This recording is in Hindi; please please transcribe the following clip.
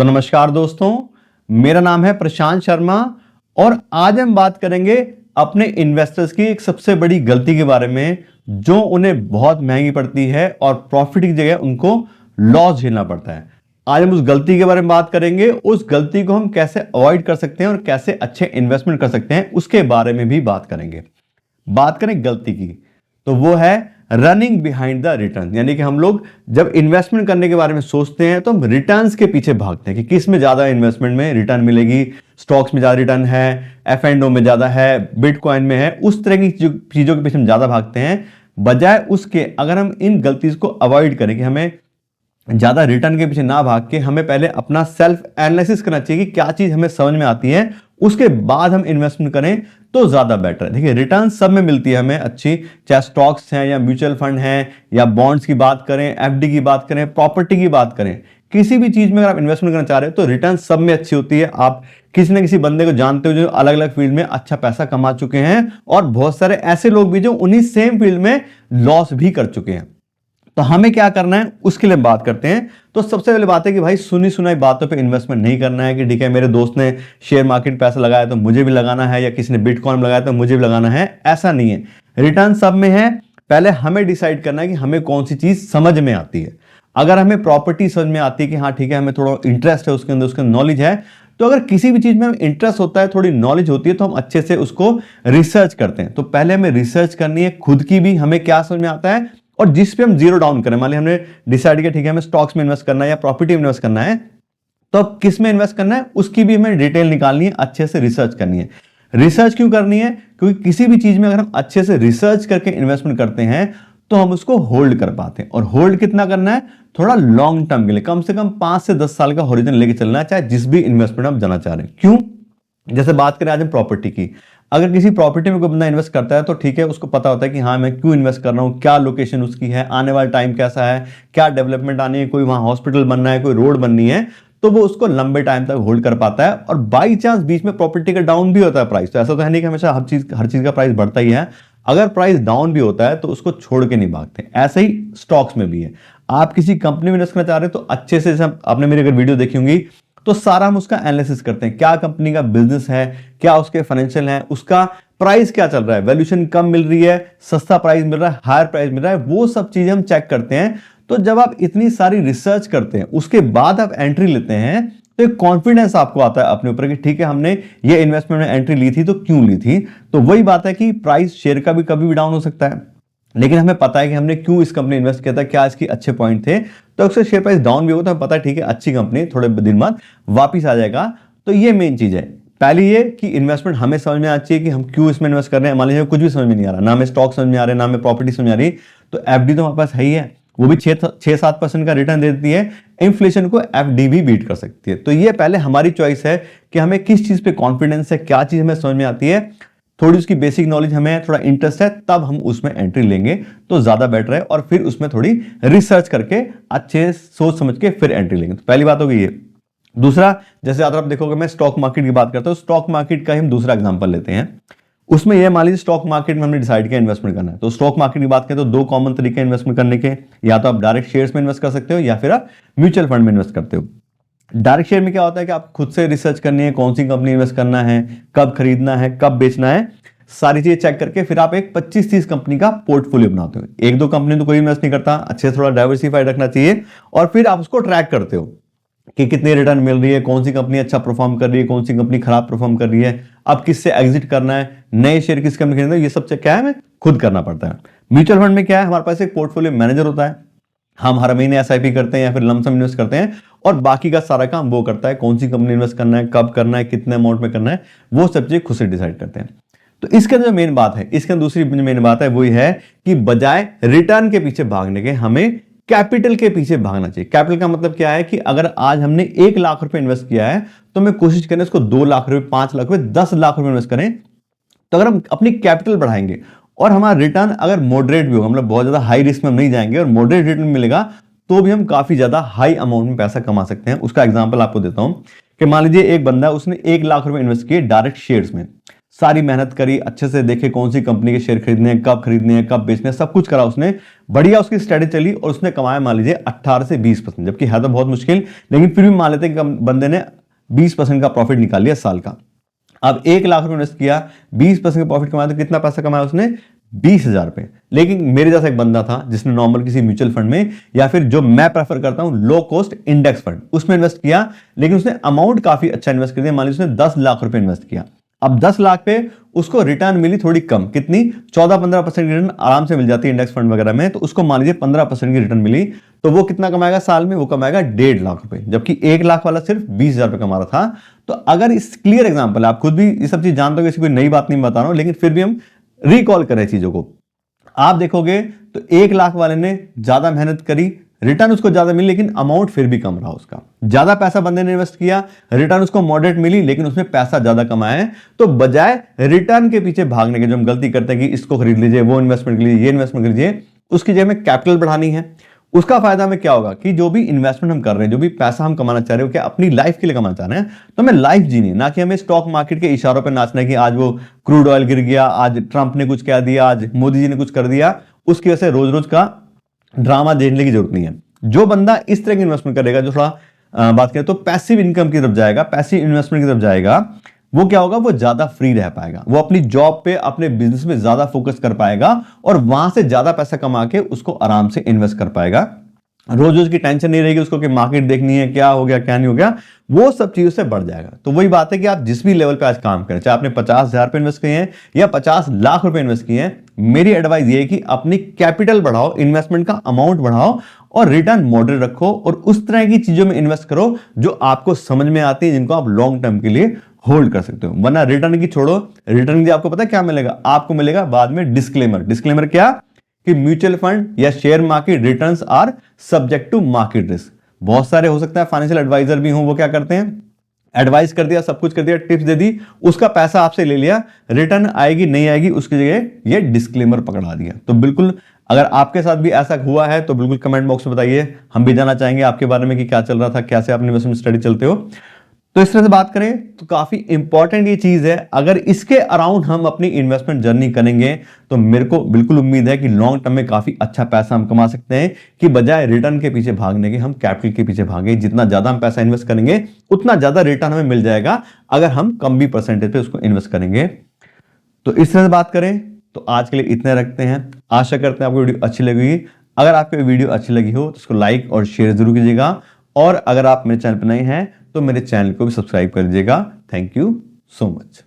तो नमस्कार दोस्तों, मेरा नाम है प्रशांत शर्मा और आज हम बात करेंगे अपने इन्वेस्टर्स की एक सबसे बड़ी गलती के बारे में जो उन्हें बहुत महंगी पड़ती है और प्रॉफिट की जगह उनको लॉस झेलना पड़ता है। आज हम उस गलती के बारे में बात करेंगे, उस गलती को हम कैसे अवॉइड कर सकते हैं और कैसे अच्छे इन्वेस्टमेंट कर सकते हैं उसके बारे में भी बात करेंगे। बात करें गलती की तो वो है रनिंग बिहाइंड द रिटर्न, यानी कि हम लोग जब इन्वेस्टमेंट करने के बारे में सोचते हैं तो हम रिटर्न्स के पीछे भागते हैं कि किस में ज्यादा इन्वेस्टमेंट में रिटर्न मिलेगी, स्टॉक्स में ज्यादा रिटर्न है, F&O में ज्यादा है, बिटकॉइन में है, उस तरह की चीजों के पीछे हम ज्यादा भागते हैं। बजाय उसके अगर हम इन गलती को अवॉइड करें कि हमें ज्यादा रिटर्न के पीछे ना भाग के हमें पहले अपना सेल्फ एनालिसिस करना चाहिए कि क्या चीज हमें समझ में आती है, उसके बाद हम इन्वेस्टमेंट करें तो ज्यादा बेटर है। देखिए, रिटर्न सब में मिलती है हमें अच्छी, चाहे स्टॉक्स हैं या म्यूचुअल फंड हैं या बॉन्ड्स की बात करें, FD की बात करें, प्रॉपर्टी की बात करें, किसी भी चीज में अगर आप इन्वेस्टमेंट करना चाह रहे हो तो रिटर्न सब में अच्छी होती है। आप किसी न किसी बंदे को जानते हो जो अलग अलग फील्ड में अच्छा पैसा कमा चुके हैं और बहुत सारे ऐसे लोग भी जो उन्हीं सेम फील्ड में लॉस भी कर चुके हैं। तो हमें क्या करना है उसके लिए बात करते हैं। तो सबसे पहले बात है कि भाई सुनी सुनाई बातों पे इन्वेस्टमेंट नहीं करना है कि ठीक है मेरे दोस्त ने शेयर मार्केट पैसा लगाया तो मुझे भी लगाना है या किसी ने बिटकॉइन में लगाया तो मुझे भी लगाना है, ऐसा नहीं है। रिटर्न सब में है, पहले हमें डिसाइड करना है कि हमें कौन सी चीज समझ में आती है। अगर हमें प्रॉपर्टी समझ में आती है कि हाँ ठीक है हमें थोड़ा इंटरेस्ट है उसके अंदर, उसके नॉलेज है, तो अगर किसी भी चीज में इंटरेस्ट होता है, थोड़ी नॉलेज होती है, तो हम अच्छे से उसको रिसर्च करते हैं। तो पहले हमें रिसर्च करनी है खुद की भी, हमें क्या समझ में आता है और जिस पे हम जीरो डाउन करें। मान ली हमने डिसाइड किया ठीक है हमें स्टॉक्स में इन्वेस्ट करना है या प्रॉपर्टी में इन्वेस्ट करना है, तो अब किस में इन्वेस्ट करना है उसकी भी हमें डिटेल निकालनी है, अच्छे से रिसर्च करनी है। रिसर्च क्यों करनी है? क्योंकि किसी भी चीज में अगर हम अच्छे से रिसर्च करके इन्वेस्टमेंट करते हैं तो हम उसको होल्ड कर पाते हैं। और होल्ड कितना करना है? थोड़ा लॉन्ग टर्म के लिए, कम से कम 5 से 10 साल का होरिजन लेके चलना है, चाहे जिस भी इन्वेस्टमेंट आप जाना चाह रहे हैं। क्यों? जैसे बात करें आज हम प्रॉपर्टी की, अगर किसी प्रॉपर्टी में कोई बंदा इन्वेस्ट करता है तो ठीक है, उसको पता होता है कि हाँ मैं क्यों इन्वेस्ट कर रहा हूँ, क्या लोकेशन उसकी है, आने वाला टाइम कैसा है, क्या डेवलपमेंट आनी है, कोई वहां हॉस्पिटल बनना है, कोई रोड बननी है, तो वो उसको लंबे टाइम तक होल्ड कर पाता है। और बाई चांस बीच में प्रॉपर्टी का डाउन भी होता है प्राइस, तो ऐसा तो है नहीं कि हमेशा हर चीज का प्राइस बढ़ता ही है। अगर प्राइस डाउन भी होता है तो उसको छोड़ के नहीं भागते। ऐसे ही स्टॉक्स में भी है। आप किसी कंपनी में इन्वेस्ट करना चाह रहे हो तो अच्छे से, आपने मेरी अगर वीडियो देखी होंगी तो सारा हम उसका एनालिसिस करते हैं, क्या कंपनी का बिजनेस है, क्या उसके फाइनेंशियल है, उसका प्राइस क्या चल रहा है, वैल्यूएशन कम मिल रही है, सस्ता प्राइस मिल रहा है, हायर प्राइस मिल रहा है, वो सब चीजें हम चेक करते हैं। तो जब आप इतनी सारी रिसर्च करते हैं उसके बाद आप एंट्री लेते हैं तो एक कॉन्फिडेंस आपको आता है अपने ऊपर कि ठीक है हमने ये इन्वेस्टमेंट में एंट्री ली थी तो क्यों ली थी। तो वही बात है कि प्राइस शेयर का भी कभी भी डाउन हो सकता है, लेकिन हमें पता है कि हमने क्यों इस कंपनी इन्वेस्ट किया था, क्या इसकी अच्छे पॉइंट थे, तो अक्सर शेयर प्राइस डाउन भी हो तो हमें पता है ठीक है अच्छी कंपनी थोड़े दिन बाद वापिस आ जाएगा। तो ये मेन चीज है। पहली ये कि इन्वेस्टमेंट हमें समझ में आना चाहिए कि हम क्यों इसमें इन्वेस्ट कर रहे हैं। मान लीजिए कुछ भी समझ में नहीं आ रहा, ना हमें स्टॉक समझ में आ रहे, ना हमें प्रॉपर्टी समझ में आ रही, तो FD तो हमारे पास है ही है, वो भी 6-7% का रिटर्न देती है। इन्फ्लेशन को FD भी बीट कर सकती है। तो ये पहले हमारी चॉइस है कि हमें किस चीज पे कॉन्फिडेंस है, क्या चीज हमें समझ में आती है, थोड़ी उसकी बेसिक नॉलेज हमें थोड़ा इंटरेस्ट है, तब हम उसमें एंट्री लेंगे तो ज्यादा बेटर है। और फिर उसमें थोड़ी रिसर्च करके अच्छे सोच समझ के फिर एंट्री लेंगे। तो पहली बात होगी ये। दूसरा, जैसे अगर आप देखोगे मैं स्टॉक मार्केट की बात करता हूं, स्टॉक मार्केट का ही हम दूसरा एग्जांपल लेते हैं। उसमें यह मान लीजिए स्टॉक मार्केट में हमने डिसाइड किया इन्वेस्टमेंट करना है, तो स्टॉक मार्केट की बात करें तो 2 कॉमन तरीके इन्वेस्टमेंट करने के, या तो आप डायरेक्ट शेयर्स में इन्वेस्ट कर सकते हो या फिर आप म्यूचुअल फंड में इन्वेस्ट करते हो। डायरेक्ट शेयर में क्या होता है कि आप खुद से रिसर्च करनी है, कौन सी कंपनी इन्वेस्ट करना है, कब खरीदना है, कब बेचना है, सारी चीजें चेक करके फिर आप एक 25-30 कंपनी का पोर्टफोलियो बनाते हो। 1-2 कंपनी तो कोई इन्वेस्ट नहीं करता, अच्छे से थोड़ा डाइवर्सिफाइड रखना चाहिए। और फिर आप उसको ट्रैक करते हो कि कितनी रिटर्न मिल रही है, कौन सी कंपनी अच्छा परफॉर्म कर रही है, कौन सी कंपनी खराब परफॉर्म कर रही है, अब किससे एग्जिट करना है, नए शेयर किस कंपनी खरीदना है, ये सब चेक क्या है हमें खुद करना पड़ता है। म्यूचुअल फंड में क्या है, हमारे पास एक पोर्टफोलियो मैनेजर होता है, हम हर महीने SIP करते हैं या फिर लमसम इन्वेस्ट करते हैं, और बाकी का सारा काम वो करता है, कौन सी कंपनी इन्वेस्ट करना है, कब करना है, कितने अमाउंट में करना है, वो सब चीजें खुद से डिसाइड करते हैं। तो इसके अंदर जो मेन बात है, इसके अंदर दूसरी मेन बात है वो ये है कि बजाय रिटर्न के पीछे भागने के हमें कैपिटल के पीछे भागना चाहिए। कैपिटल का मतलब क्या है कि अगर आज हमने 1 लाख रुपए इन्वेस्ट किया है तो हमें कोशिश करें उसको 2 लाख रुपए, 5 लाख रुपए, 10 लाख रुपए इन्वेस्ट करें। तो अगर हम अपनी कैपिटल बढ़ाएंगे और हमारा रिटर्न अगर मॉडरेट भी होगा, मतलब बहुत ज्यादा हाई रिस्क में हम नहीं जाएंगे और मॉडरेट रिटर्न मिलेगा, तो भी हम काफी ज्यादा हाई अमाउंट में पैसा कमा सकते हैं। उसका एग्जांपल आपको देता हूं कि मान लीजिए एक बंदा, उसने 1 लाख रुपए इन्वेस्ट किए डायरेक्ट शेयर्स में, सारी मेहनत करी, अच्छे से देखे कौन सी कंपनी के शेयर खरीदने हैं, कब खरीदने हैं, कब बेचने हैं, सब कुछ करा उसने, बढ़िया उसकी स्ट्रेटेजी चली और उसने कमाया मान लीजिए 18 से 20%, जबकि है तो बहुत मुश्किल, लेकिन फिर भी मान लेते हैं कि बंदे ने 20% का प्रॉफिट निकाल लिया साल का। अब 1 लाख रुपए इन्वेस्ट किया, 20% का प्रॉफिट कमाया, तो कितना पैसा कमाया उसने? 20,000 रुपए। लेकिन मेरे जैसा एक बंदा था जिसने नॉर्मल किसी म्यूचुअल फंड में या फिर जो मैं प्रेफर करता हूं लो कॉस्ट इंडेक्स फंड, उसमें इन्वेस्ट किया, लेकिन उसने अमाउंट काफी अच्छा इन्वेस्ट कर दिया। मान लीजिए उसने 10 लाख रुपए इन्वेस्ट किया। अब 10 लाख पे उसको रिटर्न मिली थोड़ी कम, कितनी? 14-15% की रिटर्न आराम से मिल जाती है इंडेक्स फंड वगैरह में, तो उसको मान लीजिए 15% की रिटर्न मिली, तो वो कितना कमाएगा साल में? वो कमाएगा 1.5 लाख रुपए, जबकि 1 लाख वाला सिर्फ 20,000 रुपए कमा रहा था। तो अगर इस क्लियर एग्जांपल, आप खुद भी ये सब चीज जानते हो, किसी कोई नई बात नहीं बता रहा हूं, लेकिन फिर भी हम रिकॉल करें चीजों को। आप देखोगे तो 1 लाख वाले ने ज्यादा मेहनत करी, रिटर्न उसको ज्यादा मिली, लेकिन अमाउंट फिर भी कम रहा उसका। ज्यादा पैसा बंदे ने इन्वेस्ट किया, रिटर्न उसको मॉडरेट मिली, लेकिन उसने पैसा ज्यादा कमाया है। तो बजाय रिटर्न के पीछे भागने के, जो हम गलती करते हैं कि इसको खरीद लीजिए, वो इन्वेस्टमेंट कर लीजिए, ये इन्वेस्टमेंट कर लीजिए, उसकी जगह में कैपिटल बढ़ानी है। उसका फायदा हमें क्या होगा कि जो भी इन्वेस्टमेंट हम कर रहे हैं, जो भी पैसा हम कमाना चाह रहे हो, क्या अपनी लाइफ के लिए कमाना चाह रहे हैं, तो हमें लाइफ जीनी है, ना कि हमें स्टॉक मार्केट के इशारों पर नाचना है कि आज वो क्रूड ऑयल गिर गया, आज ट्रंप ने कुछ कह दिया, आज मोदी जी ने कुछ कर दिया, उसकी वजह से रोज रोज का ड्रामा देखने की जरूरत नहीं है। जो बंदा इस तरह की इन्वेस्टमेंट करेगा, जो थोड़ा बात करें तो पैसिव इनकम की तरफ जाएगा, पैसिव इन्वेस्टमेंट की तरफ जाएगा, वो क्या होगा? वो ज्यादा फ्री रह पाएगा, वो अपनी जॉब पे, अपने बिजनेस में ज्यादा फोकस कर पाएगा और वहां से ज्यादा पैसा कमा के उसको आराम से इन्वेस्ट कर पाएगा। रोज रोज की टेंशन नहीं रहेगी उसको कि मार्केट देखनी है, क्या हो गया क्या नहीं हो गया, वो सब चीजों से बढ़ जाएगा। तो वही बात है कि आप जिस भी लेवल पे आज काम करें, चाहे आपने 50,000 रुपए इन्वेस्ट किए हैं या 50 लाख रुपए इन्वेस्ट किए हैं, मेरी एडवाइस ये है कि अपनी कैपिटल बढ़ाओ, इन्वेस्टमेंट का अमाउंट बढ़ाओ और रिटर्न मॉडरेट रखो और उस तरह की चीजों में इन्वेस्ट करो जो आपको समझ में आती है, जिनको आप लॉन्ग टर्म के लिए होल्ड कर सकते हो। वरना रिटर्न की छोड़ो, रिटर्न की आपको पता है क्या मिलेगा? आपको मिलेगा बाद में डिस्क्लेमर। डिस्क्लेमर क्या? कि म्यूचुअल फंड या share market returns are subject to market risk. बहुत सारे हो सकता है फाइनेंशियल एडवाइजर भी हों, वो क्या करते हैं, एडवाइस कर दिया, सब कुछ कर दिया, टिप्स दे दी, उसका पैसा आपसे ले लिया, रिटर्न आएगी नहीं आएगी उसकी जगह ये डिस्क्लेमर पकड़ा दिया। तो बिल्कुल अगर आपके साथ भी ऐसा हुआ है तो बिल्कुल कमेंट बॉक्स में बताइए, हम भी जानना चाहेंगे आपके बारे में कि क्या चल रहा था, कैसे आप इन्वेस्टमेंट स्टडी चलते हो। तो इस तरह से बात करें तो काफी इंपॉर्टेंट ये चीज है। अगर इसके अराउंड हम अपनी इन्वेस्टमेंट जर्नी करेंगे तो मेरे को बिल्कुल उम्मीद है कि लॉन्ग टर्म में काफी अच्छा पैसा हम कमा सकते हैं, कि बजाय रिटर्न के पीछे भागने के हम कैपिटल के पीछे भागे। जितना ज्यादा हम पैसा इन्वेस्ट करेंगे उतना ज्यादा रिटर्न हमें मिल जाएगा, अगर हम कम भी परसेंटेज पे उसको इन्वेस्ट करेंगे। तो इस तरह से बात करें तो आज के लिए इतने रखते हैं। आशा करते हैं आपको वीडियो अच्छी लगेगी। अगर आपको वीडियो अच्छी लगी हो तो उसको लाइक और शेयर जरूर कीजिएगा, और अगर आप मेरे चैनल पर नए हैं तो मेरे चैनल को भी सब्सक्राइब कर दीजिएगा। Thank you so much.